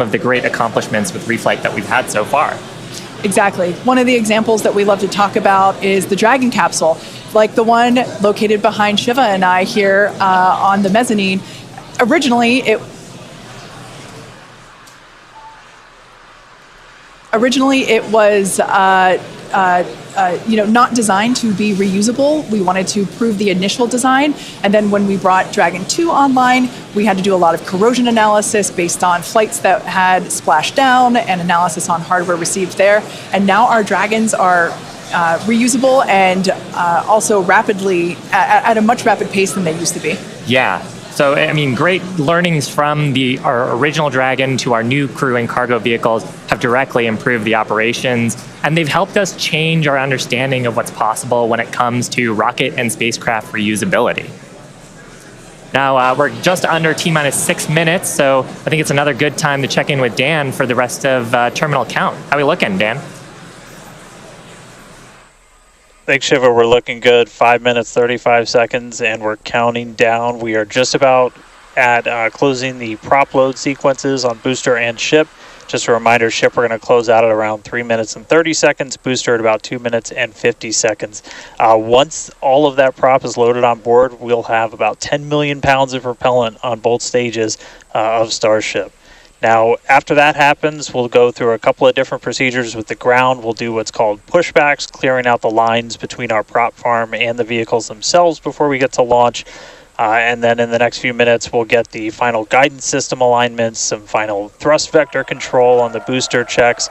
of the great accomplishments with reflight that we've had so far. Exactly. One of the examples that we love to talk about is the Dragon capsule, like the one located behind Shiva and I here on the mezzanine. Originally, it was not designed to be reusable. We wanted to prove the initial design, and then when we brought Dragon 2 online, we had to do a lot of corrosion analysis based on flights that had splashed down and analysis on hardware received there. And now our Dragons are reusable and also rapidly at a much rapid pace than they used to be. Yeah. So, I mean, great learnings from our original Dragon to our new crew and cargo vehicles have directly improved the operations, and they've helped us change our understanding of what's possible when it comes to rocket and spacecraft reusability. Now, we're just under T-minus 6 minutes, so I think it's another good time to check in with Dan for the rest of terminal count. How are we looking, Dan? Thanks, Shiva. We're looking good. 5 minutes, 35 seconds, and we're counting down. We are just about at closing the prop load sequences on booster and ship. Just a reminder, ship we're going to close out at around 3 minutes and 30 seconds, booster at about 2 minutes and 50 seconds. Once all of that prop is loaded on board, we'll have about 10 million pounds of propellant on both stages of Starship. Now, after that happens, we'll go through a couple of different procedures with the ground. We'll do what's called pushbacks, clearing out the lines between our prop farm and the vehicles themselves before we get to launch. And then in the next few minutes, we'll get the final guidance system alignments, some final thrust vector control on the booster checks,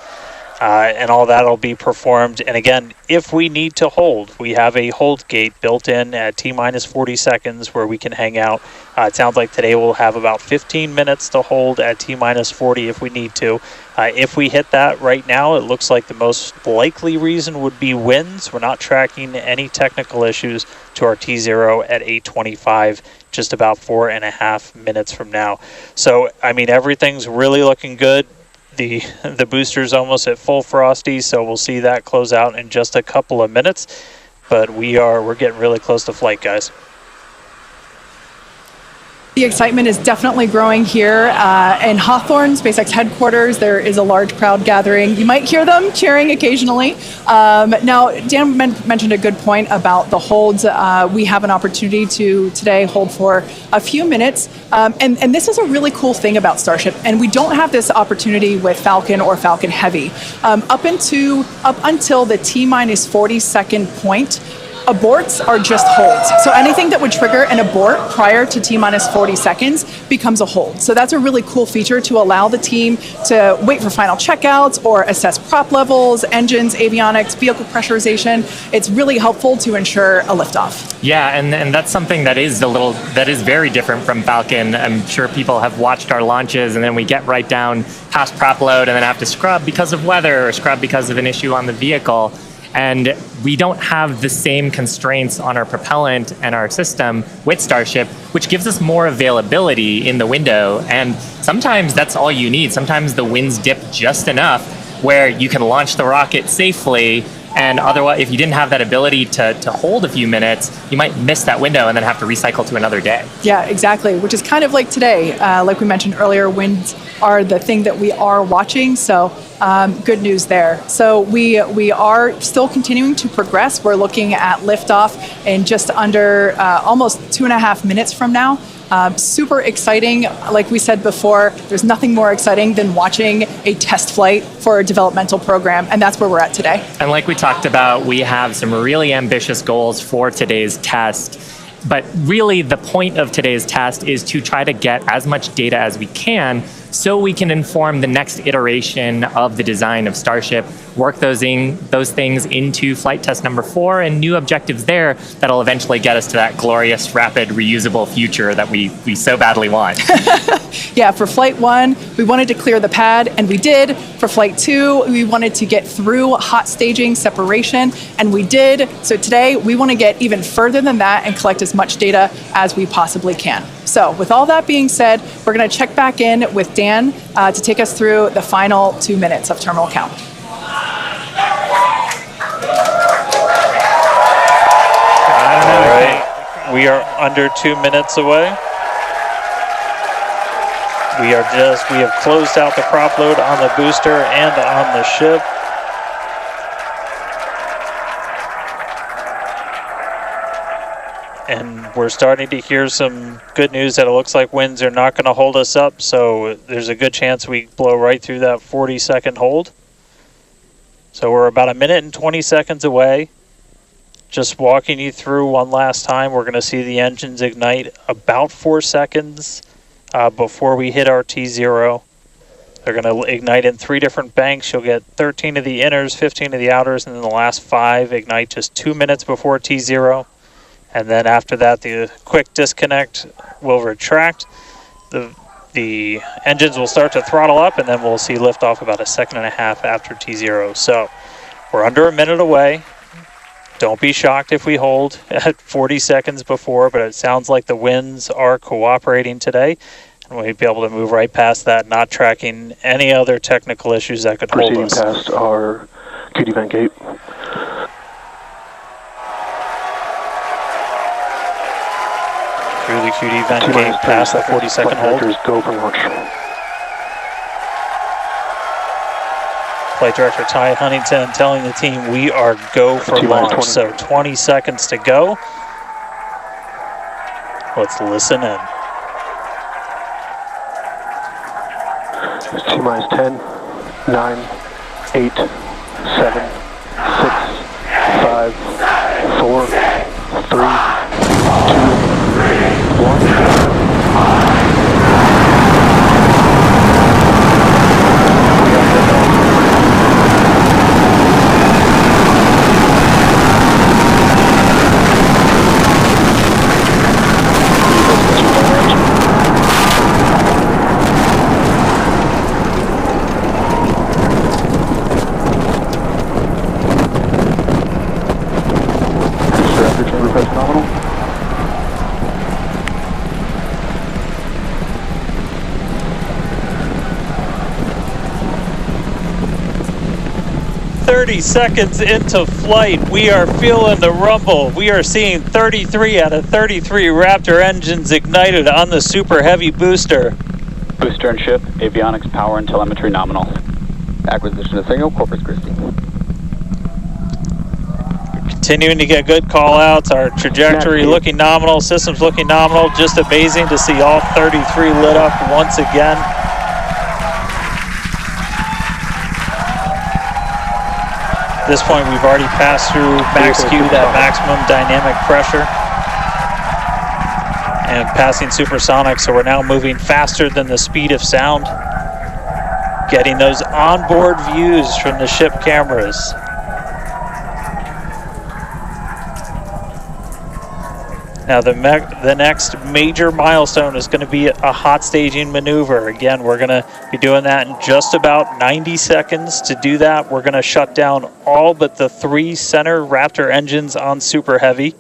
and all that will be performed. And again, if we need to hold, we have a hold gate built in at T-minus 40 seconds where we can hang out. It sounds like today we'll have about 15 minutes to hold at T-minus 40 if we need to. If we hit that right now, it looks like the most likely reason would be winds. We're not tracking any technical issues to our T0 at 8:25, just about 4.5 minutes from now. So, I mean, everything's really looking good. The booster's almost at full frosty, so we'll see that close out in just a couple of minutes. But we're getting really close to flight, guys. The excitement is definitely growing here in Hawthorne, SpaceX headquarters. There is a large crowd gathering. You might hear them cheering occasionally. Now, Dan mentioned a good point about the holds. We have an opportunity to today hold for a few minutes. And this is a really cool thing about Starship. And we don't have this opportunity with Falcon or Falcon Heavy. Up until the T-minus 40-second point, aborts are just holds. So anything that would trigger an abort prior to T-minus 40 seconds becomes a hold. So that's a really cool feature to allow the team to wait for final checkouts or assess prop levels, engines, avionics, vehicle pressurization. It's really helpful to ensure a liftoff. Yeah, and that's something that is very different from Falcon. I'm sure people have watched our launches, and then we get right down past prop load and then have to scrub because of weather or scrub because of an issue on the vehicle. And we don't have the same constraints on our propellant and our system with Starship, which gives us more availability in the window. And sometimes that's all you need. Sometimes the winds dip just enough where you can launch the rocket safely. And otherwise, if you didn't have that ability to hold a few minutes, you might miss that window and then have to recycle to another day. Yeah, exactly, which is kind of like today. Like we mentioned earlier, winds are the thing that we are watching, so good news there. So we are still continuing to progress. We're looking at liftoff in just under almost 2.5 minutes from now. Super exciting. Like we said before, there's nothing more exciting than watching a test flight for a developmental program, and that's where we're at today. And like we talked about, we have some really ambitious goals for today's test. But really, the point of today's test is to try to get as much data as we can so we can inform the next iteration of the design of Starship, work those things into flight test number 4 and new objectives there that'll eventually get us to that glorious, rapid, reusable future that we so badly want. Yeah, for flight 1, we wanted to clear the pad, and we did. For flight 2, we wanted to get through hot staging separation, and we did. So today, we want to get even further than that and collect as much data as we possibly can. So with all that being said, we're going to check back in with Dan to take us through the final 2 minutes of terminal count. All right, we are under 2 minutes away. We have closed out the prop load on the booster and on the ship. And we're starting to hear some good news that it looks like winds are not going to hold us up, so there's a good chance we blow right through that 40-second hold. So we're about 1 minute and 20 seconds away. Just walking you through one last time, we're going to see the engines ignite about 4 seconds before we hit our T0. They're going to ignite in 3 different banks. You'll get 13 of the inners, 15 of the outers, and then the last 5 ignite just 2 minutes before T0. And then after that, the quick disconnect will retract. The engines will start to throttle up, and then we'll see liftoff about 1.5 seconds after T0. So we're under 1 minute away. Don't be shocked if we hold at 40 seconds before, but it sounds like the winds are cooperating today. And we'll be able to move right past that, not tracking any other technical issues that could hold us. Proceeding past our QD vent gate. Through the QD vent gate, past the 40-second hold. Go for launch. Flight Director Ty Huntington telling the team we are go for launch. So 20 seconds to go. Let's listen in. T-minus 10, 9, 8, 7, 6, 5, 4, 3, 2, 1. Nominal. 30 seconds into flight, we are feeling the rumble. We are seeing 33 out of 33 Raptor engines ignited on the Super Heavy booster. Booster and ship, avionics, power, and telemetry nominal. Acquisition of signal, Corpus Christi. Continuing to get good call-outs. Our trajectory looking nominal, systems looking nominal. Just amazing to see all 33 lit up once again. At this point, we've already passed through max Q, that maximum dynamic pressure, and passing supersonic, so we're now moving faster than the speed of sound, getting those onboard views from the ship cameras. Now the next major milestone is going to be a hot staging maneuver. Again, we're going to be doing that in just about 90 seconds. To do that, we're going to shut down all but the 3 center Raptor engines on Super Heavy.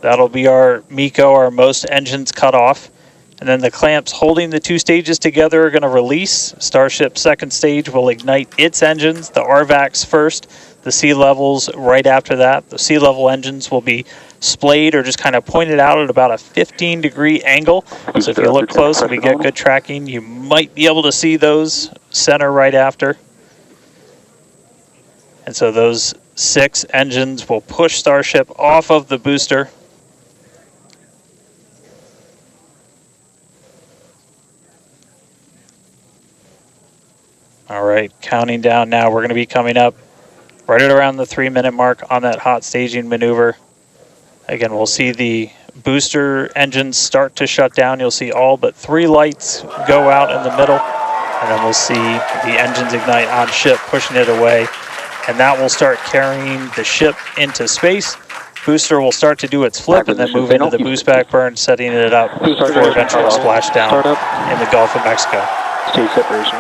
That'll be our MECO, our most engines cut off. And then the clamps holding the 2 stages together are going to release. Starship's second stage will ignite its engines, the RVACs first, the sea levels right after that. The sea level engines will be splayed or just kind of pointed out at about a 15-degree angle. So if you look close and we get good tracking, you might be able to see those center right after. And so those 6 engines will push Starship off of the booster. All right, counting down now. We're going to be coming up right at around the 3-minute mark on that hot staging maneuver. Again, we'll see the booster engines start to shut down. You'll see all but 3 lights go out in the middle. And then we'll see the engines ignite on ship, pushing it away. And that will start carrying the ship into space. Booster will start to do its flip and then move into the boost back burn, setting it up for eventual splashdown in the Gulf of Mexico. Stage separation.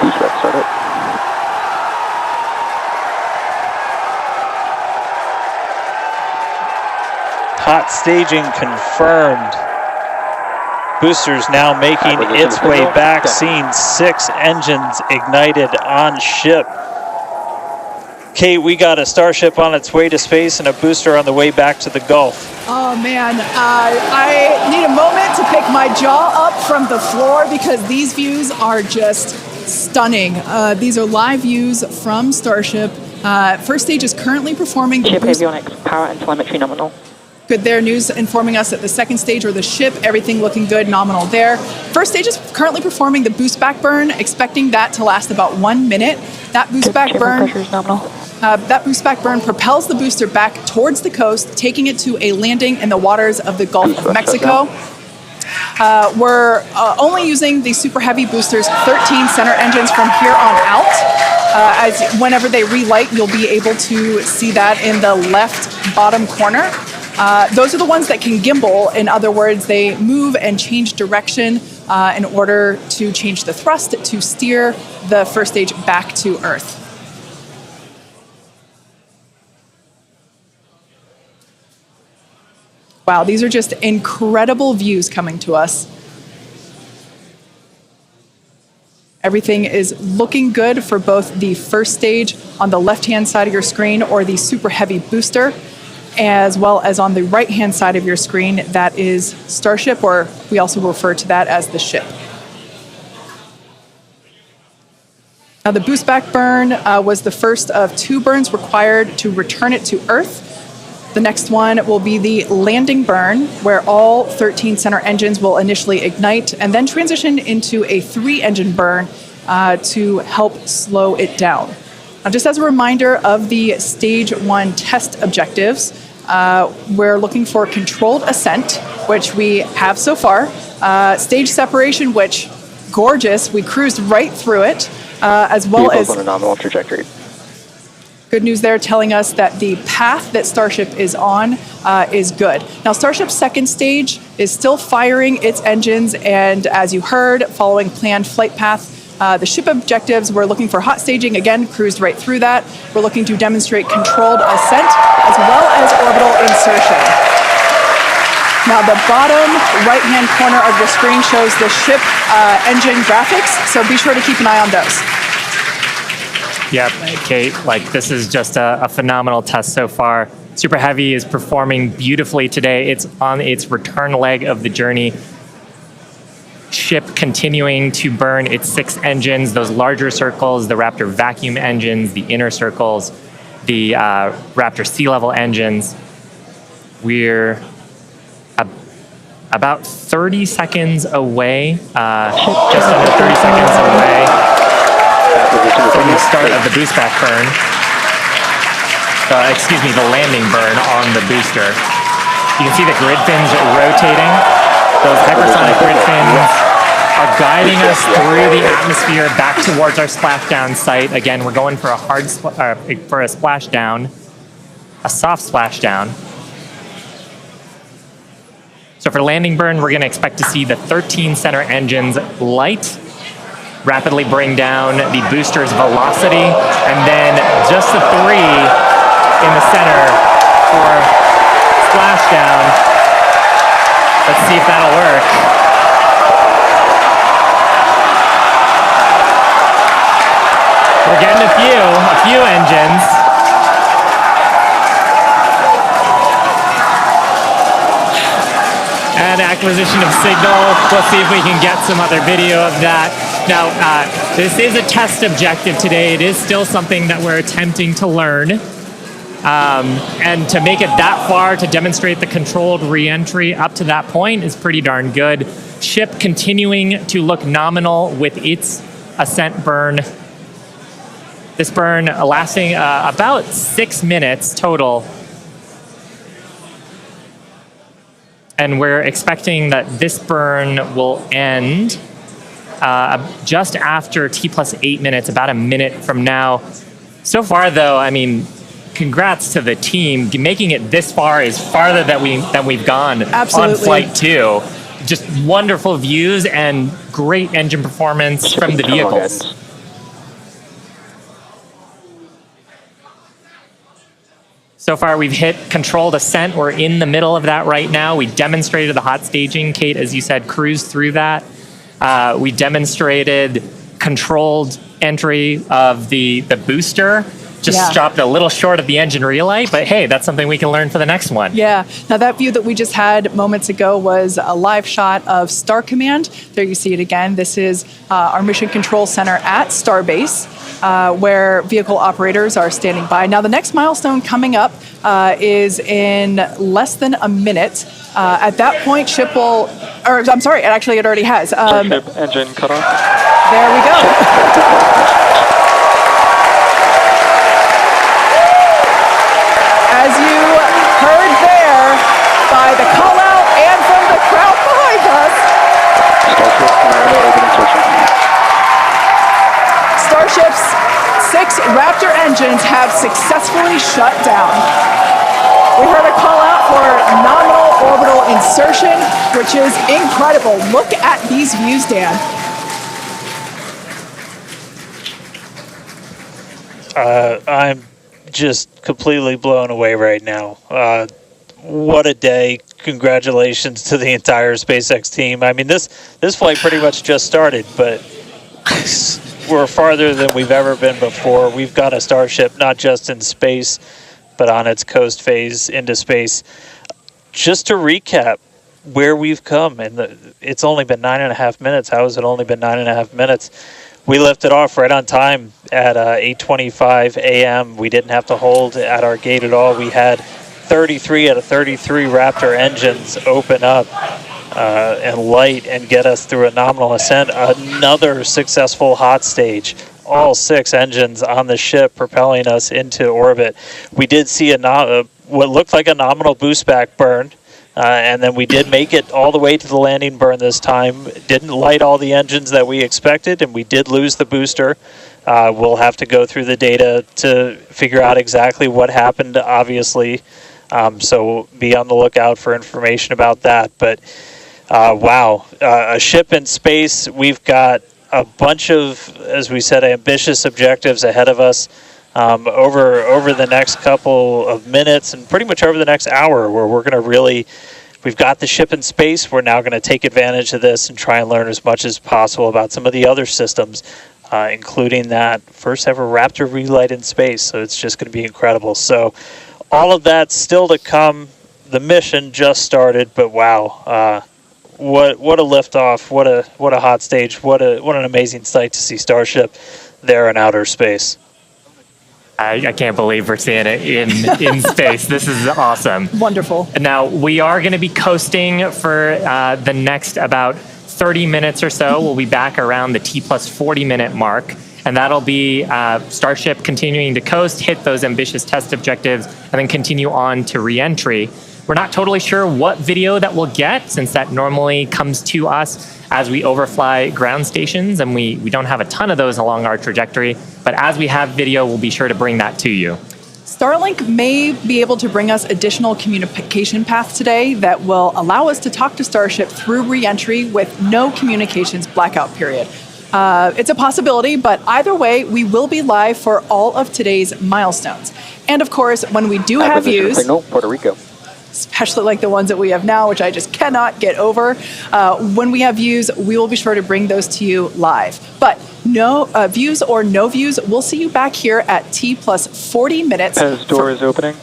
Boost back startup. Hot staging confirmed. Boosters now making its way back, seeing 6 engines ignited on ship. Kate, we got a Starship on its way to space and a booster on the way back to the Gulf. Oh man, I need a moment to pick my jaw up from the floor because these views are just stunning. These are live views from Starship. First stage is currently performing the Ship boost. avionics, power and telemetry nominal. Good there, news informing us that the second stage or the ship, everything looking good, nominal there. First stage is currently performing the boost back burn, expecting that to last about 1 minute. That boost back burn. Pressure is nominal. That boost back burn propels the booster back towards the coast, taking it to a landing in the waters of the Gulf of Mexico. We're only using the super heavy boosters 13 center engines from here on out. As whenever they relight, you'll be able to see that in the left bottom corner. Those are the ones that can gimbal. In other words, they move and change direction in order to change the thrust to steer the first stage back to Earth. Wow, these are just incredible views coming to us. Everything is looking good for both the first stage on the left-hand side of your screen or the super heavy booster, as well as on the right-hand side of your screen, that is Starship, or we also refer to that as the ship. Now, the boost back burn was the first of 2 burns required to return it to Earth. The next one will be the landing burn, where all 13 center engines will initially ignite and then transition into a 3-engine burn to help slow it down. Now, just as a reminder of the stage 1 test objectives, we're looking for controlled ascent, which we have so far. Stage separation, which, gorgeous, we cruised right through it, as well as on a nominal trajectory. good news there telling us that the path that Starship is on is good. Now, Starship's second stage is still firing its engines, and as you heard, following planned flight path. The ship objectives, we're looking for hot staging, again, cruised right through that. We're looking to demonstrate controlled ascent, as well as orbital insertion. Now, the bottom right-hand corner of the screen shows the ship engine graphics, so be sure to keep an eye on those. Yep, Kate, this is just a phenomenal test so far. Super Heavy is performing beautifully today. It's on its return leg of the journey. Ship continuing to burn its 6 engines, those larger circles, the Raptor vacuum engines, the inner circles, the Raptor sea level engines. We're about 30 seconds away, just under 30 seconds away from the start of the boost back burn. The landing burn on the booster. You can see the grid fins rotating. Those hypersonic grid fins are guiding us through the atmosphere back towards our splashdown site. Again, we're going for a splashdown, a soft splashdown. So for landing burn, we're going to expect to see the 13 center engines light, rapidly bring down the booster's velocity, and then just the 3 in the center for splashdown. Let's see if that'll work. We're getting a few engines. And acquisition of signal. We'll see if we can get some other video of that. Now, this is a test objective today. It is still something that we're attempting to learn. And to make it that far, to demonstrate the controlled re-entry up to that point is pretty darn good. Ship continuing to look nominal with its ascent burn. This burn lasting about 6 minutes total. And we're expecting that this burn will end just after T+8 minutes, about a minute from now. So far, though, I mean, congrats to the team. Making it this far is farther than we've gone Absolutely. On Flight 2. Just wonderful views and great engine performance from the vehicles. So far, we've hit controlled ascent. We're in the middle of that right now. We demonstrated the hot staging. Kate, as you said, cruised through that. We demonstrated controlled entry of the booster. Just dropped a little short of the engine relight, but hey, that's something we can learn for the next one. Yeah. Now that view that we just had moments ago was a live shot of Star Command. There you see it again. This is our mission control center at Starbase, where vehicle operators are standing by. Now the next milestone coming up is in less than a minute. At that point, ship will, or I'm sorry, actually it already has. Starship engine cut off. There we go. As you heard there by the call out and from the crowd behind us, Starship's 6 Raptor engines have successfully shut down. We heard a call out for nominal orbital insertion, which is incredible. Look at these views, Dan. I'm just completely blown away right now. What a day. Congratulations to the entire SpaceX team. I mean, this flight pretty much just started, but we're farther than we've ever been before. We've got a Starship not just in space, but on its coast phase into space. Just to recap where we've come, and it's only been 9.5 minutes. How has it only been 9.5 minutes? We lifted off right on time at 8:25 a.m. We didn't have to hold at our gate at all. We had 33 out of 33 Raptor engines open up and light and get us through a nominal ascent. Another successful hot stage. All 6 engines on the ship propelling us into orbit. We did see what looked like a nominal boost back burn. And then we did make it all the way to the landing burn this time. Didn't light all the engines that we expected, and we did lose the booster. We'll have to go through the data to figure out exactly what happened, obviously. So be on the lookout for information about that. But wow, a ship in space. We've got a bunch of, as we said, ambitious objectives ahead of us. Over the next couple of minutes and pretty much over the next hour, where we're going to really, we've got the ship in space. We're now going to take advantage of this and try and learn as much as possible about some of the other systems, including that first ever Raptor relight in space. So it's just going to be incredible. So all of that still to come. The mission just started, but wow, what a liftoff! What a hot stage! What an amazing sight to see Starship there in outer space. I can't believe we're seeing it in space. This is awesome. Wonderful. Now, we are going to be coasting for the next about 30 minutes or so. We'll be back around the T plus 40 minute mark. And that'll be Starship continuing to coast, hit those ambitious test objectives, and then continue on to re-entry. We're not totally sure what video that we'll get, since that normally comes to us as we overfly ground stations, and we don't have a ton of those along our trajectory. But as we have video, we'll be sure to bring that to you. Starlink may be able to bring us additional communication paths today that will allow us to talk to Starship through re-entry with no communications blackout period. It's a possibility, but either way, we will be live for all of today's milestones. And of course, when we do have views, signal, Puerto Rico. especially like the ones that we have now, which I just cannot get over. When we have views, we will be sure to bring those to you live. But no views or no views, we'll see you back here at T plus 40 minutes. Pez door is opening.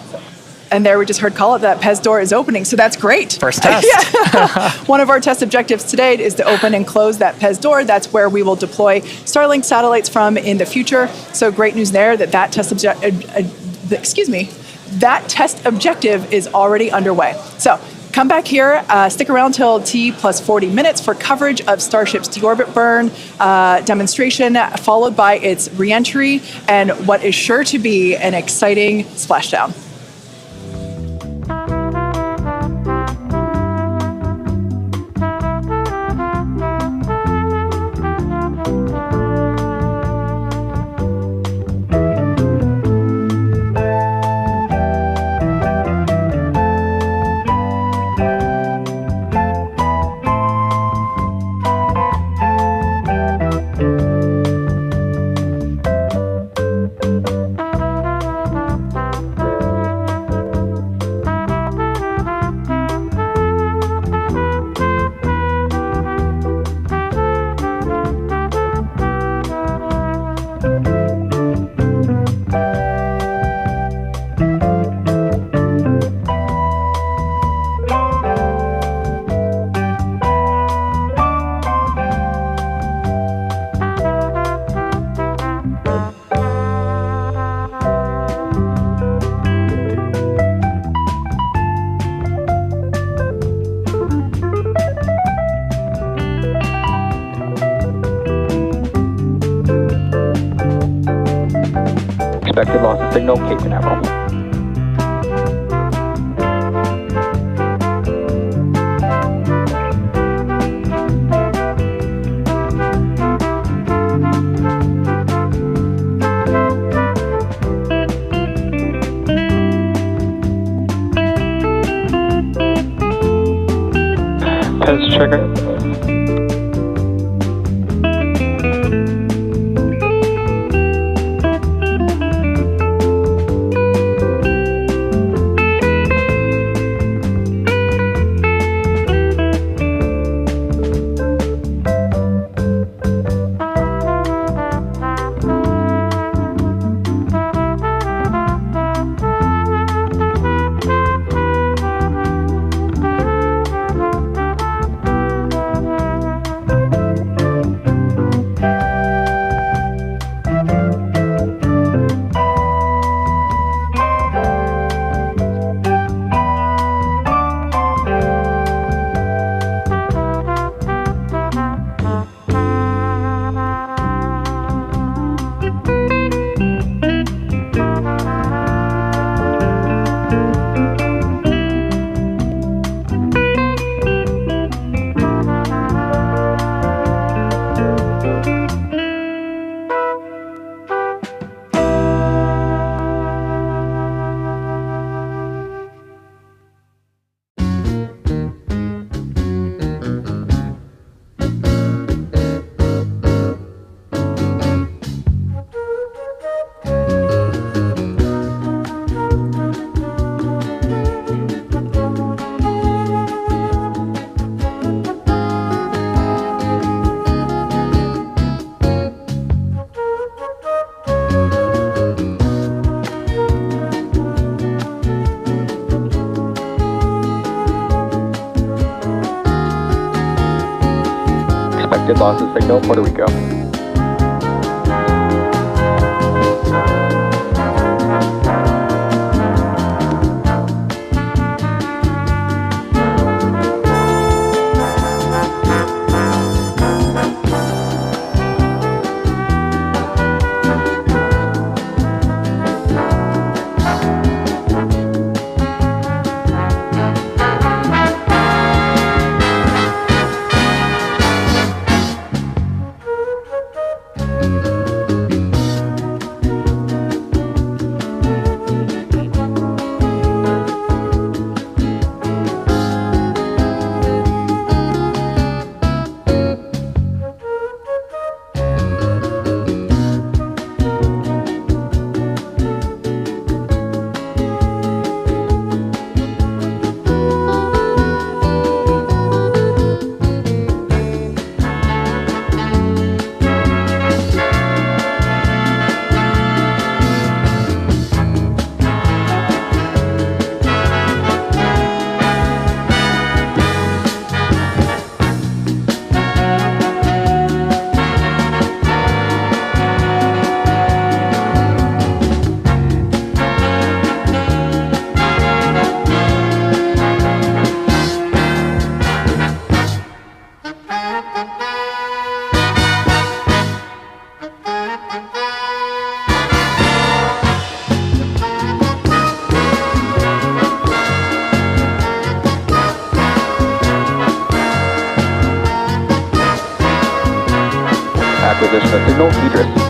And there we just heard call it that Pez door is opening, so that's great. First test. Yeah. One of our test objectives today is to open and close that Pez door. That's where we will deploy Starlink satellites from in the future. So great news there that test that test objective is already underway. So come back here, stick around till T plus 40 minutes for coverage of Starship's deorbit burn demonstration, followed by its reentry and what is sure to be an exciting splashdown. Expected loss of signal, Cape Canaveral. Pez checker. Expected loss of signal, Puerto Rico. Acquisition of signal, Idris.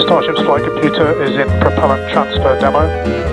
Starship's flight computer is in propellant transfer demo.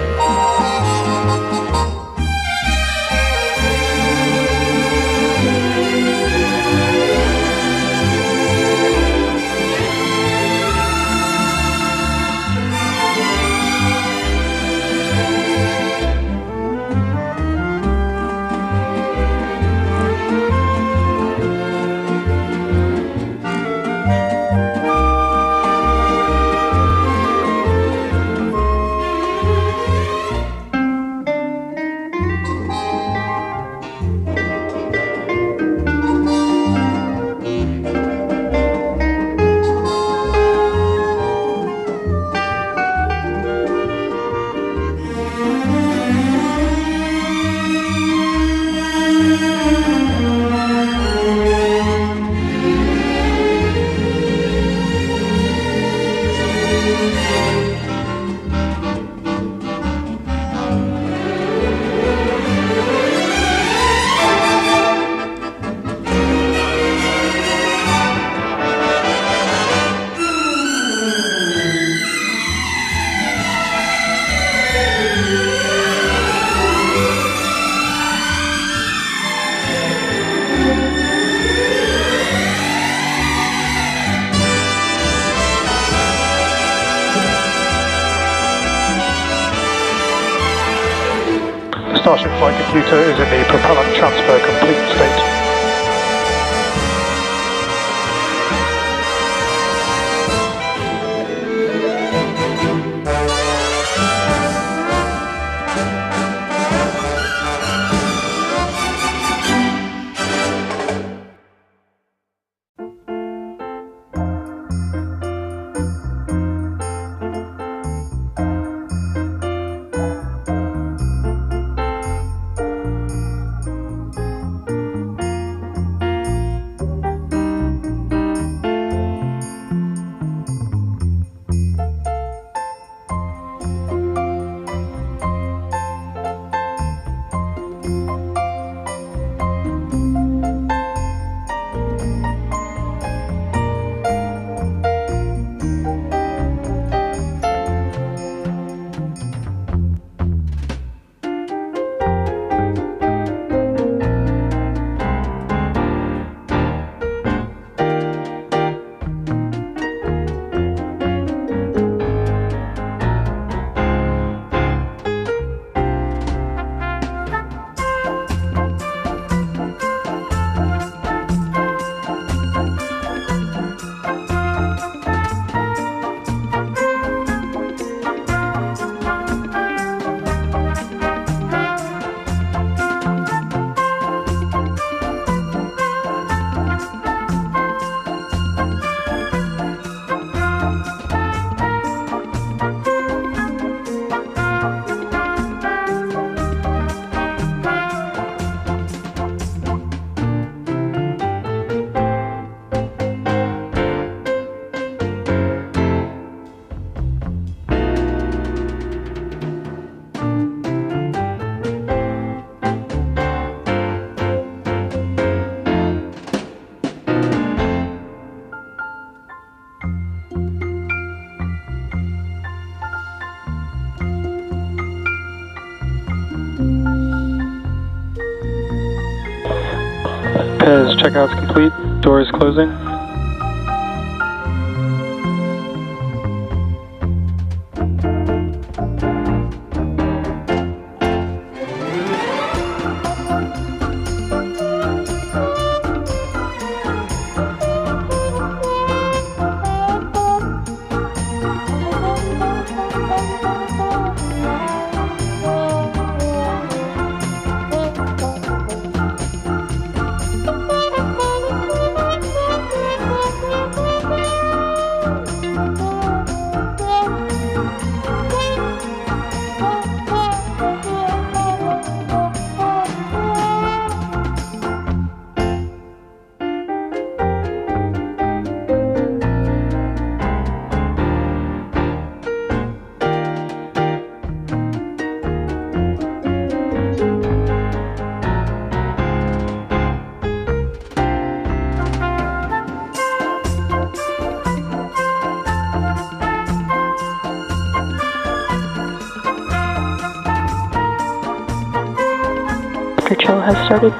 Starship flight computer is in the propellant transfer complete state. Pez, checkout's complete. Doors closing. Control has started.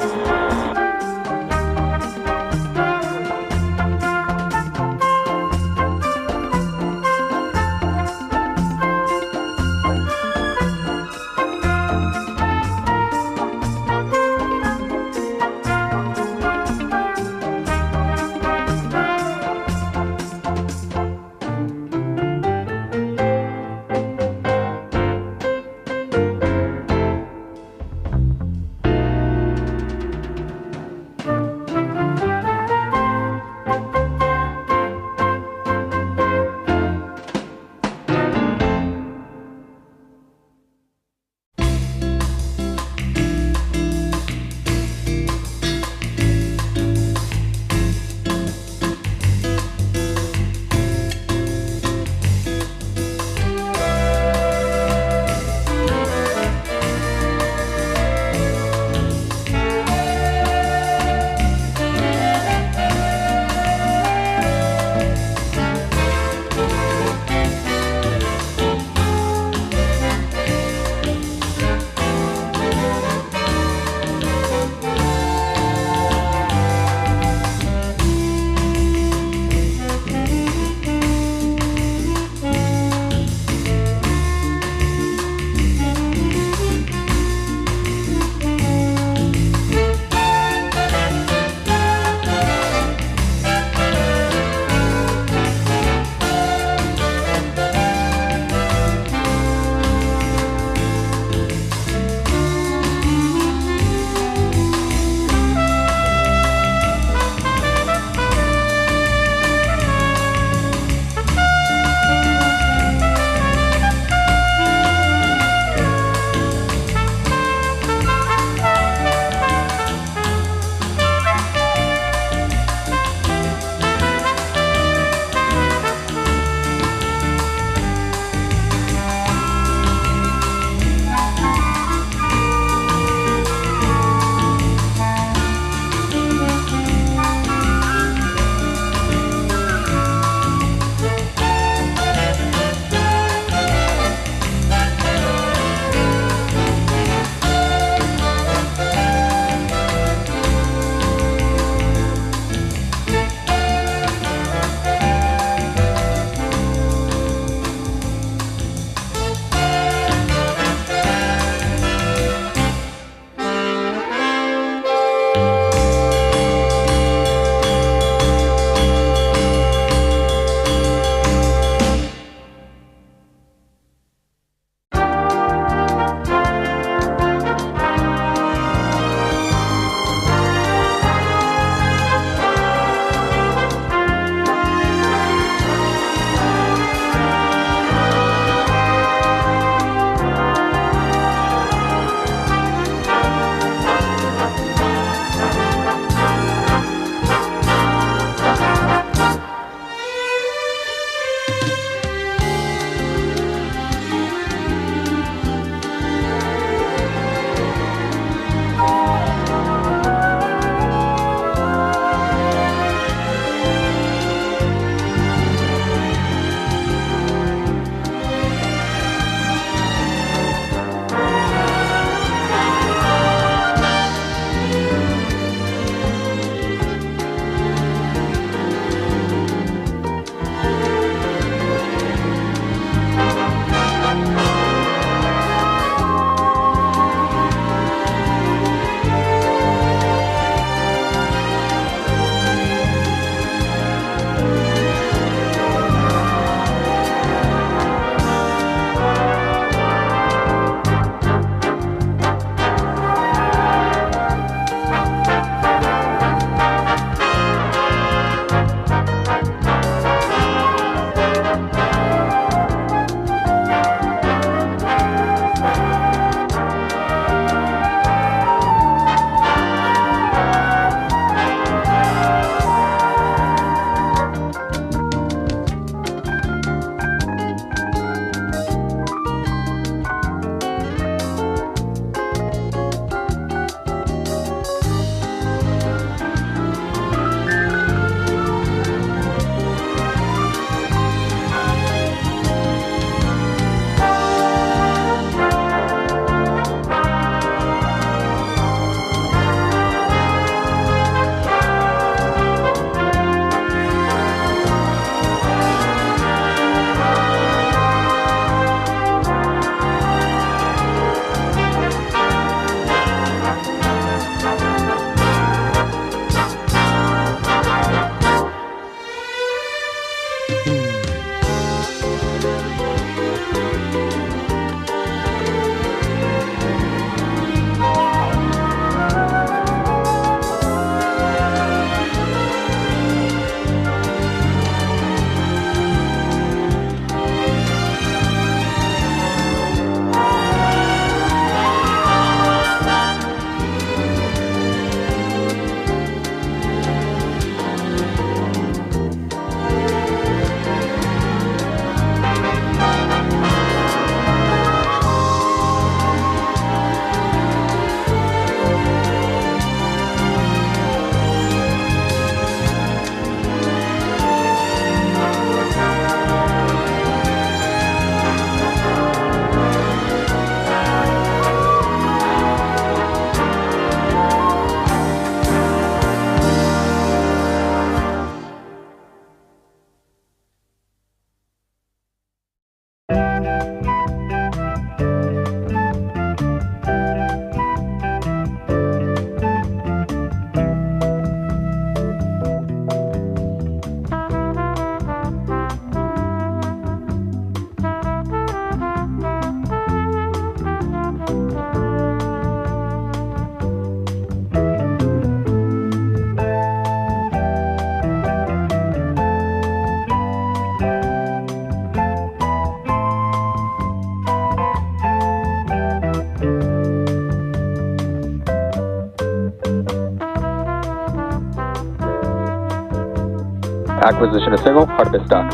Acquisition of signal, hard bit stock.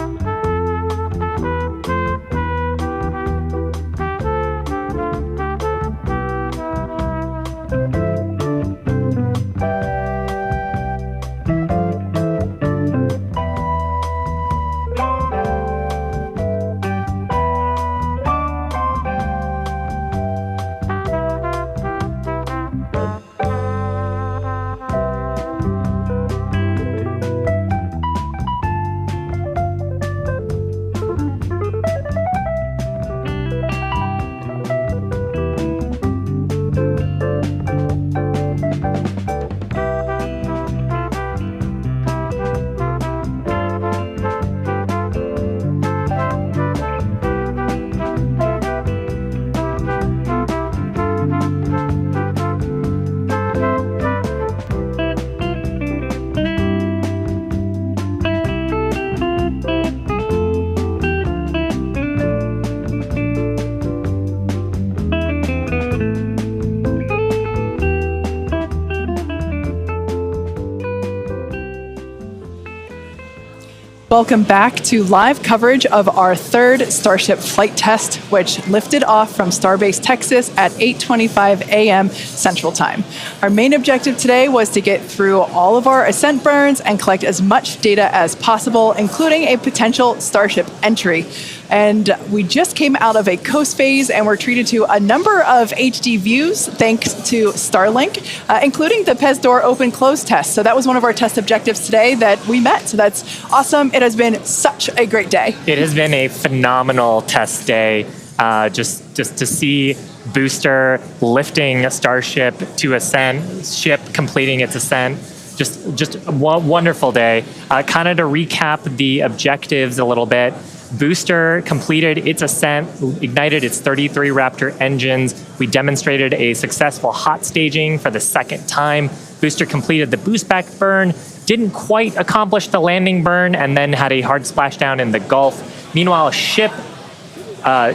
Welcome back to live coverage of our third Starship flight test, which lifted off from Starbase, Texas at 8:25 a.m. Central Time. Our main objective today was to get through all of our ascent burns and collect as much data as possible, including a potential Starship entry. And we just came out of a coast phase and were treated to a number of HD views thanks to Starlink, including the PEZ door open-close test. So that was one of our test objectives today that we met. So that's awesome. It has been such a great day. It has been a phenomenal test day. Just to see booster lifting Starship to ascent, ship completing its ascent. Just a wonderful day. Kind of to recap the objectives a little bit. Booster completed its ascent, ignited its 33 Raptor engines. We demonstrated a successful hot staging for the second time. Booster completed the boost back burn, didn't quite accomplish the landing burn, and then had a hard splashdown in the Gulf. Meanwhile, ship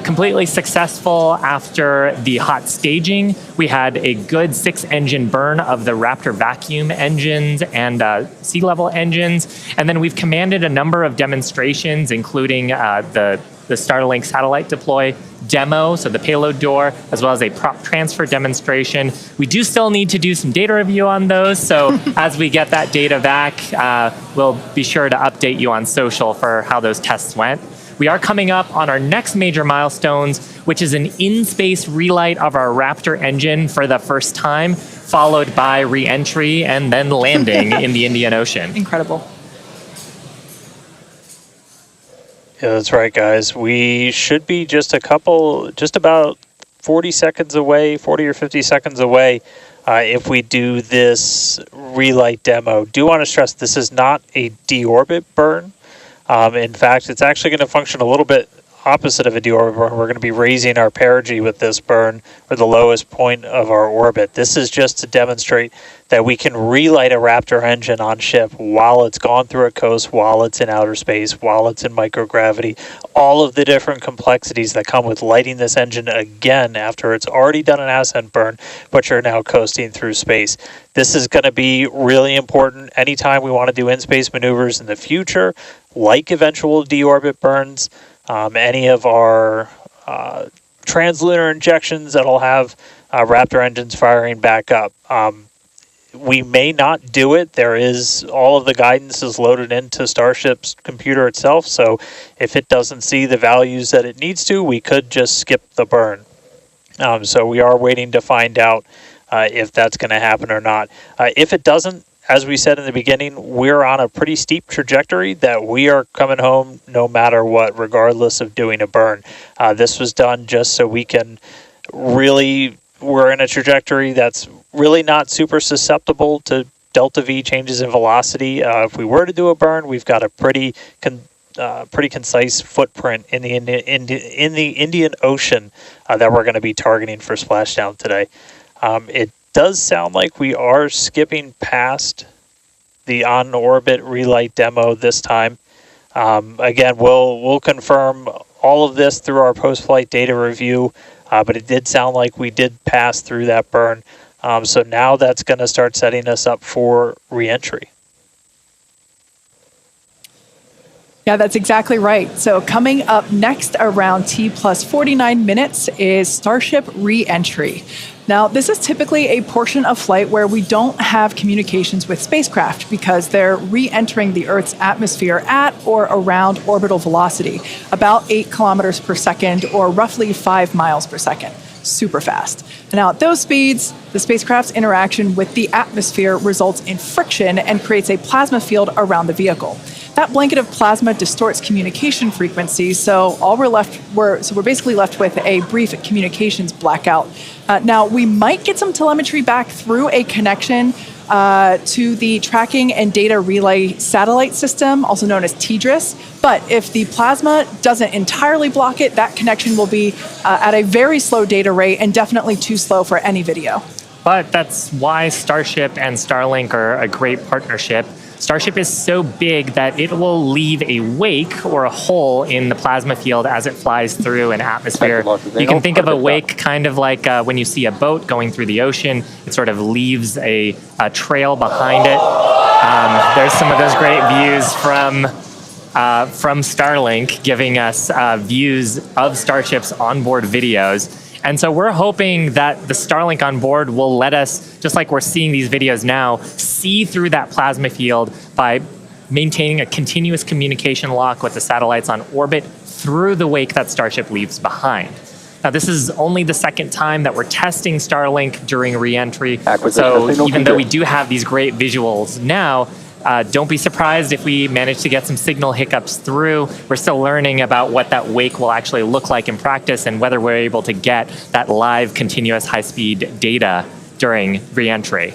completely successful after the hot staging. We had a good 6-engine burn of the Raptor vacuum engines and sea level engines. And then we've commanded a number of demonstrations, including the Starlink satellite deploy demo, so the payload door, as well as a prop transfer demonstration. We do still need to do some data review on those, so as we get that data back, we'll be sure to update you on social for how those tests went. We are coming up on our next major milestones, which is an in-space relight of our Raptor engine for the first time, followed by re-entry and then landing in the Indian Ocean. Incredible. Yeah, that's right, guys. We should be just about 40 seconds away, 40 or 50 seconds away, if we do this relight demo. Do want to stress this is not a deorbit burn. In fact, it's actually going to function a little bit opposite of a deorbit burn. We're going to be raising our perigee with this burn, or the lowest point of our orbit. This is just to demonstrate that we can relight a Raptor engine on ship while it's gone through a coast, while it's in outer space, while it's in microgravity. All of the different complexities that come with lighting this engine again after it's already done an ascent burn, but you're now coasting through space. This is going to be really important anytime we want to do in-space maneuvers in the future, like eventual deorbit burns. Any of our translunar injections that'll have Raptor engines firing back up. We may not do it. There is all of the guidance is loaded into Starship's computer itself, so if it doesn't see the values that it needs to, we could just skip the burn. So we are waiting to find out if that's going to happen or not. If it doesn't, as we said in the beginning, we're on a pretty steep trajectory that we are coming home no matter what, regardless of doing a burn. This was done just so we can really, we're in a trajectory that's really not super susceptible to delta V changes in velocity. If we were to do a burn, we've got a pretty concise footprint in the Indian Ocean that we're going to be targeting for splashdown today. It does sound like we are skipping past the on-orbit relight demo this time. Again, we'll confirm all of this through our post-flight data review, but it did sound like we did pass through that burn. So now that's going to start setting us up for re-entry. Yeah, that's exactly right. So coming up next around T plus 49 minutes is Starship re-entry. Now, this is typically a portion of flight where we don't have communications with spacecraft because they're re-entering the Earth's atmosphere at or around orbital velocity, about 8 kilometers per second or roughly 5 miles per second. Super fast. Now, at those speeds, the spacecraft's interaction with the atmosphere results in friction and creates a plasma field around the vehicle. That blanket of plasma distorts communication frequencies, so we're basically left with a brief communications blackout. Now, we might get some telemetry back through a connection to the tracking and data relay satellite system, also known as TDRS. But if the plasma doesn't entirely block it, that connection will be at a very slow data rate and definitely too slow for any video. But that's why Starship and Starlink are a great partnership. Starship is so big that it will leave a wake or a hole in the plasma field as it flies through an atmosphere. You can think of a wake kind of like when you see a boat going through the ocean. It sort of leaves a trail behind it. There's some of those great views from Starlink giving us views of Starship's onboard videos. And so we're hoping that the Starlink on board will let us, just like we're seeing these videos now, see through that plasma field by maintaining a continuous communication lock with the satellites on orbit through the wake that Starship leaves behind. Now, this is only the second time that we're testing Starlink during re-entry. So even though we do have these great visuals now, don't be surprised if we manage to get some signal hiccups through. We're still learning about what that wake will actually look like in practice and whether we're able to get that live, continuous, high-speed data during re-entry.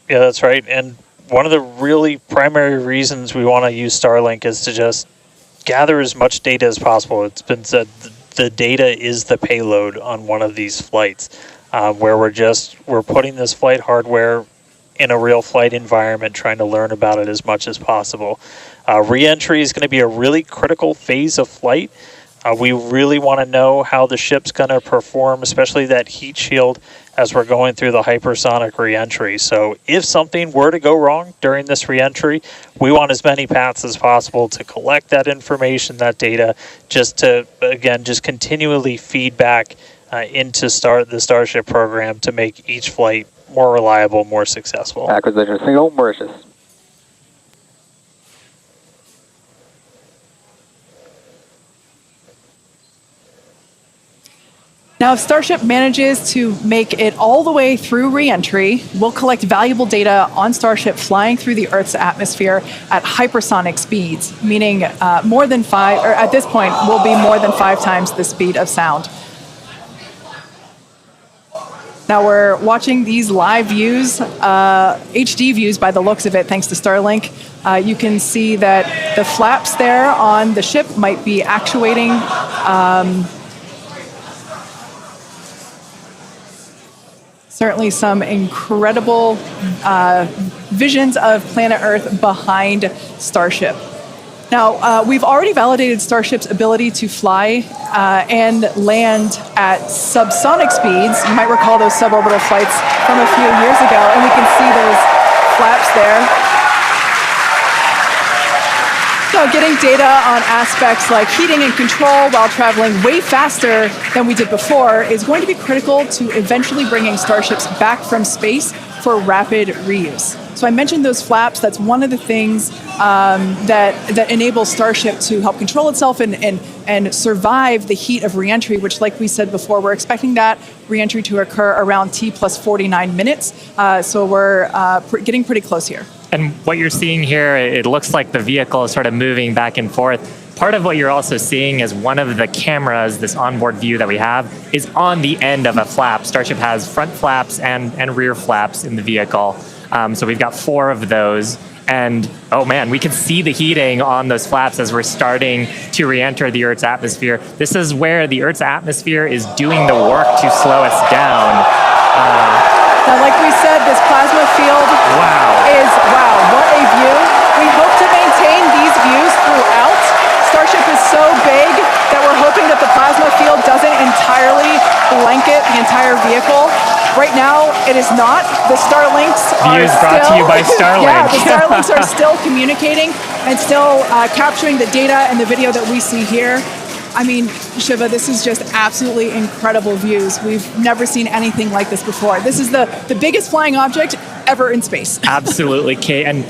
Yeah, that's right. And one of the really primary reasons we want to use Starlink is to just gather as much data as possible. It's been said the data is the payload on one of these flights, where we're putting this flight hardware in a real flight environment, trying to learn about it as much as possible. Re-entry is going to be a really critical phase of flight. We really want to know how the ship's going to perform, especially that heat shield as we're going through the hypersonic re-entry. So if something were to go wrong during this re-entry, we want as many paths as possible to collect that information, that data, just to, again, just continually feed back into the Starship program to make each flight more reliable, more successful. Acquisition signal, Mauritius. Now, if Starship manages to make it all the way through re-entry, we'll collect valuable data on Starship flying through the Earth's atmosphere at hypersonic speeds, meaning more than 5, or at this point, will be more than 5 times the speed of sound. Now we're watching these live views, HD views by the looks of it, thanks to Starlink. You can see that the flaps there on the ship might be actuating. Certainly some incredible visions of planet Earth behind Starship. Now, we've already validated Starship's ability to fly and land at subsonic speeds. You might recall those suborbital flights from a few years ago, and we can see those flaps there. So getting data on aspects like heating and control while traveling way faster than we did before is going to be critical to eventually bringing Starships back from space for rapid reuse. So I mentioned those flaps. That's one of the things that enables Starship to help control itself and survive the heat of reentry, which, like we said before, we're expecting that reentry to occur around T plus 49 minutes. So we're getting pretty close here. And what you're seeing here, it looks like the vehicle is sort of moving back and forth. Part of what you're also seeing is one of the cameras, this onboard view that we have, is on the end of a flap. Starship has front flaps and rear flaps in the vehicle. So we've got 4 of those. And oh man, we can see the heating on those flaps as we're starting to re-enter the Earth's atmosphere. This is where the Earth's atmosphere is doing the work to slow us down. Now, like we said, this plasma field is, wow, what a view. We hope to maintain these views throughout. Starship is so big that we're hoping that the plasma field doesn't entirely blanket the entire vehicle. Right now, it is not. The Starlinks are Views still... brought to you by Starlink. Yeah, the Starlinks are still communicating and still capturing the data and the video that we see here. I mean, Shiva, this is just absolutely incredible views. We've never seen anything like this before. This is the biggest flying object ever in space. Absolutely, Kate. And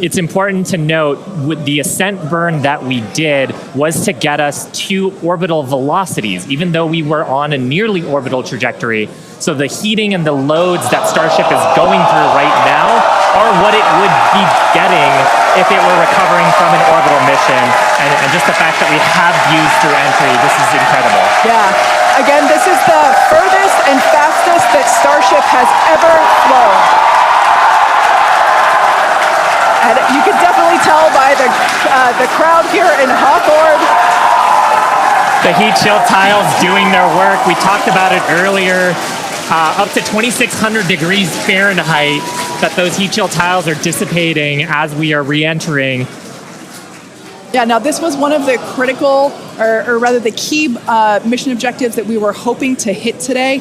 it's important to note, with the ascent burn that we did was to get us to orbital velocities, even though we were on a nearly orbital trajectory. So the heating and the loads that Starship is going through right now are what it would be getting if it were recovering from an orbital mission. And just the fact that we have views through entry, this is incredible. Yeah. Again, this is the furthest and fastest that Starship has ever flown. And you can definitely tell by the crowd here in Hawthorne. The heat shield tiles doing their work. We talked about it earlier. Up to 2,600 degrees Fahrenheit that those heat shield tiles are dissipating as we are re-entering. Yeah, now this was one of the critical, or rather the key mission objectives that we were hoping to hit today.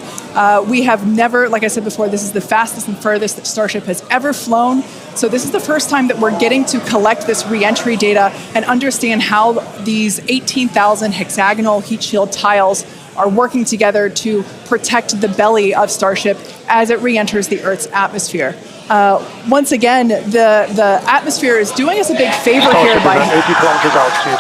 We have never, like I said before, this is the fastest and furthest that Starship has ever flown. So this is the first time that we're getting to collect this re-entry data and understand how these 18,000 hexagonal heat shield tiles are working together to protect the belly of Starship as it re-enters the Earth's atmosphere. Once again, the atmosphere is doing us a big favor here by... 80 kilometers altitude.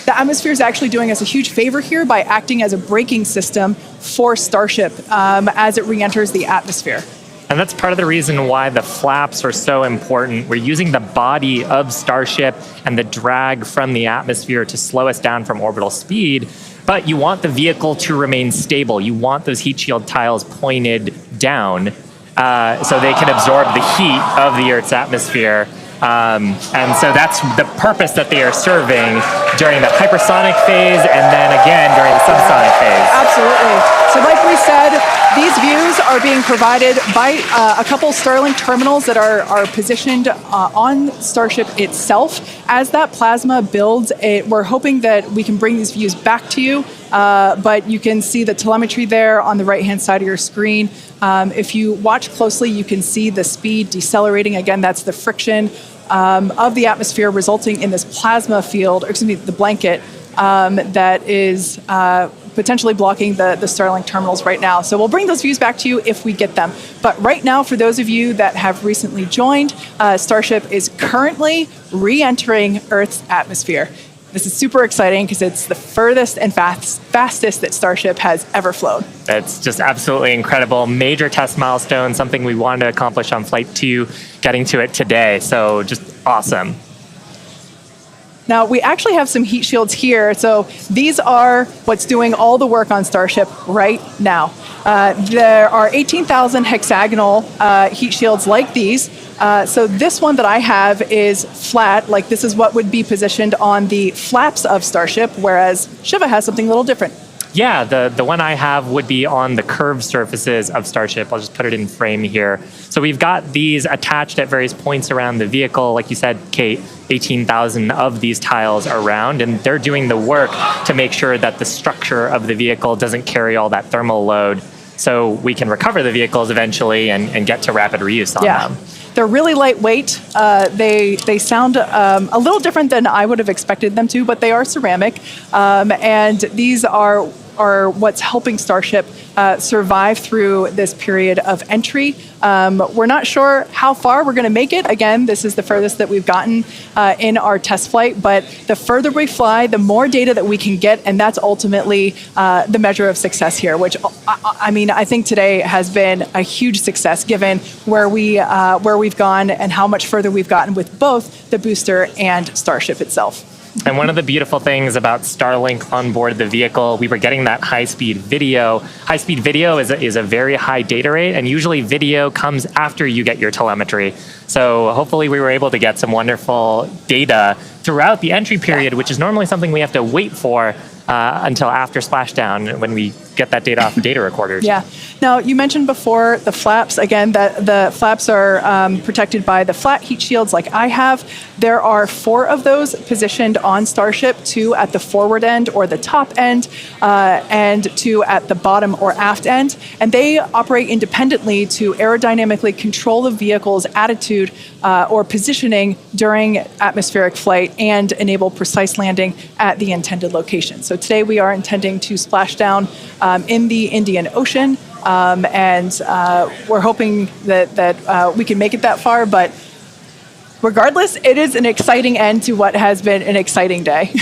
The atmosphere is actually doing us a huge favor here by acting as a braking system for Starship as it re-enters the atmosphere. And that's part of the reason why the flaps are so important. We're using the body of Starship and the drag from the atmosphere to slow us down from orbital speed, but you want the vehicle to remain stable. You want those heat shield tiles pointed down so they can absorb the heat of the Earth's atmosphere. And so that's the purpose that they are serving during the hypersonic phase and then again during the subsonic phase. Absolutely. So like we said, these views are being provided by a couple Starlink terminals that are positioned on Starship itself. As that plasma builds, we're hoping that we can bring these views back to you, but you can see the telemetry there on the right-hand side of your screen. If you watch closely, you can see the speed decelerating. Again, that's the friction of the atmosphere resulting in this plasma field, or excuse me, the blanket that is potentially blocking the Starlink terminals right now. So we'll bring those views back to you if we get them. But right now, for those of you that have recently joined, Starship is currently re-entering Earth's atmosphere. This is super exciting because it's the furthest and fastest that Starship has ever flown. It's just absolutely incredible. Major test milestone, something we wanted to accomplish on Flight 2, getting to it today. So just awesome. Now, we actually have some heat shields here. So these are what's doing all the work on Starship right now. There are 18,000 hexagonal heat shields like these. So this one that I have is flat, like this is what would be positioned on the flaps of Starship, whereas Shiva has something a little different. Yeah, the one I have would be on the curved surfaces of Starship. I'll just put it in frame here. So we've got these attached at various points around the vehicle. Like you said, Kate, 18,000 of these tiles around, and they're doing the work to make sure that the structure of the vehicle doesn't carry all that thermal load, so we can recover the vehicles eventually and get to rapid reuse on them. They're really lightweight. They sound a little different than I would have expected them to, but they are ceramic. And these are what's helping Starship survive through this period of entry. We're not sure how far we're going to make it. Again, this is the furthest that we've gotten in our test flight, but the further we fly, the more data that we can get, and that's ultimately the measure of success here, which I mean, I think today has been a huge success given where we've gone and how much further we've gotten with both the booster and Starship itself. And one of the beautiful things about Starlink on board the vehicle, we were getting that high-speed video. High-speed video is a very high data rate, and usually video comes after you get your telemetry. So hopefully we were able to get some wonderful data throughout the entry period, which is normally something we have to wait for until after splashdown when we get that data off the data recorders. Yeah. Now, you mentioned before the flaps. Again, that the flaps are protected by the flat heat shields like I have. There are 4 of those positioned on Starship, 2 at the forward end or the top end, and 2 at the bottom or aft end. And they operate independently to aerodynamically control the vehicle's attitude or positioning during atmospheric flight and enable precise landing at the intended location. So today we are intending to splash down in the Indian Ocean, and we're hoping that we can make it that far, but regardless, it is an exciting end to what has been an exciting day.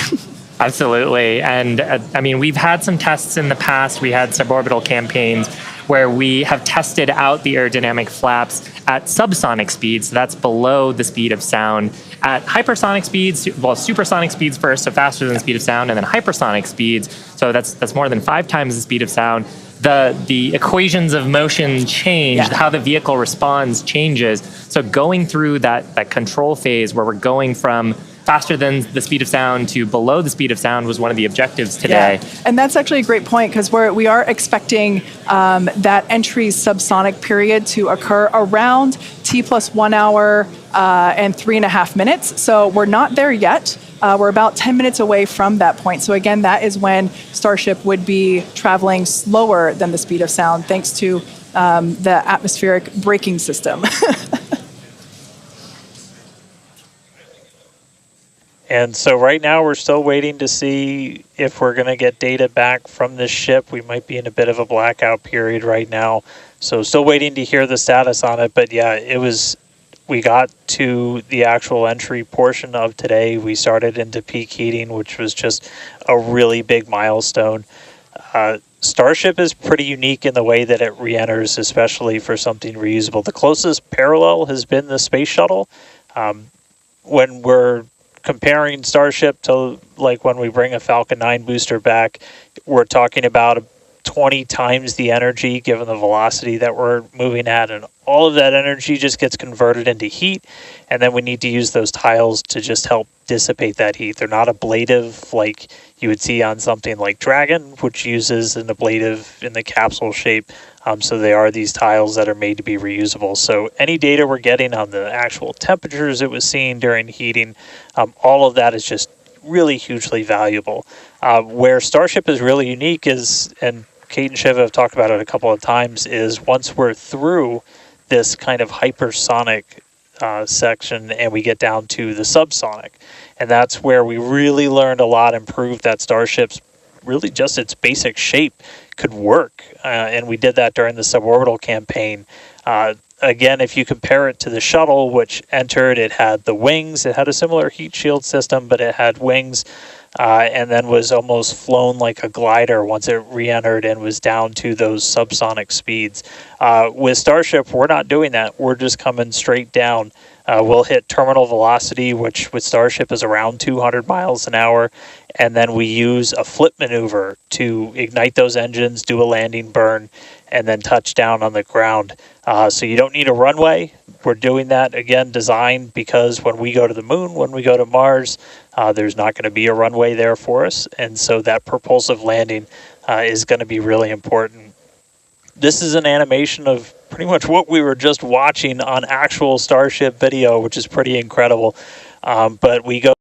Absolutely. And I mean, we've had some tests in the past. We had suborbital campaigns where we have tested out the aerodynamic flaps at subsonic speeds. So that's below the speed of sound. At hypersonic speeds, well, supersonic speeds first, so faster than the speed of sound, and then hypersonic speeds. So that's more than 5 times the speed of sound. The equations of motion change, how the vehicle responds changes. So going through that control phase where we're going from faster than the speed of sound to below the speed of sound was one of the objectives today. Yeah. And that's actually a great point, because we are expecting that entry subsonic period to occur around T plus 1 hour and 3.5 minutes. So we're not there yet. We're about 10 minutes away from that point. So again, that is when Starship would be traveling slower than the speed of sound, thanks to the atmospheric braking system. And so right now we're still waiting to see if we're going to get data back from this ship. We might be in a bit of a blackout period right now. So still waiting to hear the status on it. But yeah, we got to the actual entry portion of today. We started into peak heating, which was just a really big milestone. Starship is pretty unique in the way that it re-enters, especially for something reusable. The closest parallel has been the space shuttle. When we're comparing Starship to like when we bring a Falcon 9 booster back, we're talking about 20 times the energy given the velocity that we're moving at, and all of that energy just gets converted into heat, and then we need to use those tiles to just help dissipate that heat. They're not ablative like you would see on something like Dragon, which uses an ablative in the capsule shape. So they are these tiles that are made to be reusable. So any data we're getting on the actual temperatures it was seeing during heating, all of that is just really hugely valuable. Where Starship is really unique is, and Kate and Shiva have talked about it a couple of times, is once we're through this kind of hypersonic section and we get down to the subsonic, and that's where we really learned a lot and proved that Starship's really just its basic shape could work, and we did that during the suborbital campaign. Again, if you compare it to the shuttle, which entered, it had the wings, it had a similar heat shield system, but it had wings, and then was almost flown like a glider once it re-entered and was down to those subsonic speeds. With Starship, we're not doing that. We're just coming straight down. We'll hit terminal velocity, which with Starship is around 200 miles an hour, and then we use a flip maneuver to ignite those engines, do a landing burn, and then touch down on the ground. So you don't need a runway. We're doing that, again, designed because when we go to the moon, when we go to Mars, there's not going to be a runway there for us, and so that propulsive landing is going to be really important. This is an animation of pretty much what we were just watching on actual Starship video, which is pretty incredible. But we go